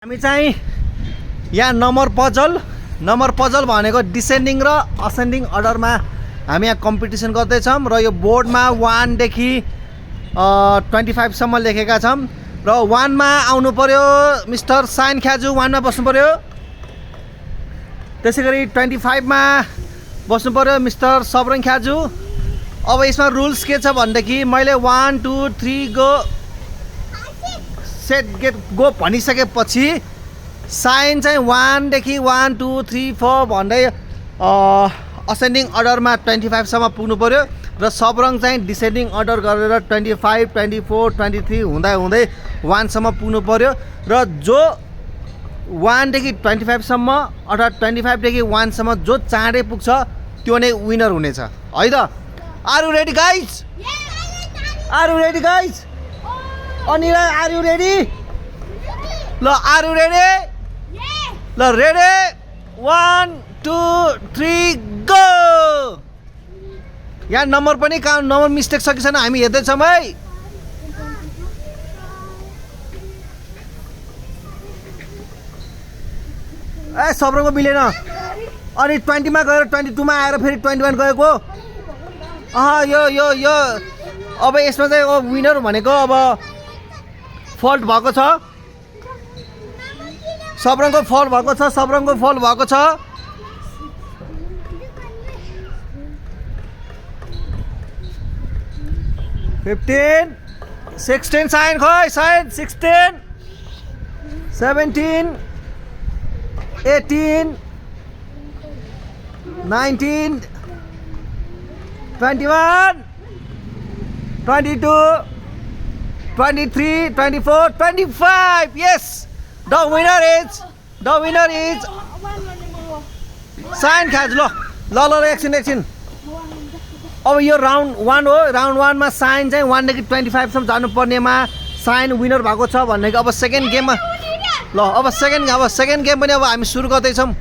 हामी चाहिँ यहाँ नम्बर पजल भनेको डिसेन्डिङ र असेन्डिङ अर्डरमा हामी यहाँ कम्पिटिसन गर्दैछौँ र यो बोर्डमा 1 देखि 25 सम्म लेखेका छौँ र 1 मा आउनु पर्यो मिस्टर साइन ख्याजु 1 मा बस्नु पर्यो। त्यसैगरी 25 मा बस्नु पर्यो मिस्टर सबरङ ख्याजु। अब यसमा रुल्स के छ भनेदेखि मैले 1 2 3 गो सेट गेट गो भनिसकेपछि साइन चाहिँ 1 देखि 1 2 3 4 भन्दै असेन्डिङ अर्डरमा 25 सम्म पुग्नु पर्यो र सबरङ चाहिँ डिसेन्डिङ अर्डर गरेर 25 24 23 हुँदै हुँदै 1 सम्म पुग्नु पर्यो र जो 1 देखि 25 सम्म अर्थात् 25 देखि 1 सम्म जो चाँडै पुग्छ त्यो नै विनर हुनेछ है त। Are you ready guys? Are you ready guys? Anira are you ready? ल आर यु रेडी? ल रेडी 1 2 3 गो। यहाँ नम्बर पनि कहाँ नम्बर मिस्टेक छ कि छैन हामी हेर्दैछौँ है। ए सबरङको मिलेन अनि 20 मा गएर 22 मा आएर फेरि 21 गएको। यो अब यसमा चाहिँ विनर भनेको अब फल्ट भएको छ, सबरङको फल्ट भएको छ, सबरङको फल्ट भएको छ। फिफ्टीन 16 साइन खोइ sign 16 17 18 19 21 22 23 24 25. Yes, the winner is साइन ख्याज। ल एकछिन अब यो राउन्ड 1 हो। राउन्ड 1 मा साइन चाहिँ 1 देखि 25 सम्म जानुपर्नेमा साइन विनर भएको छ भनेको अब सेकेन्ड गेममा ल अब सेकेन्ड गेम पनि अब हामी सुरु गर्दैछौँ।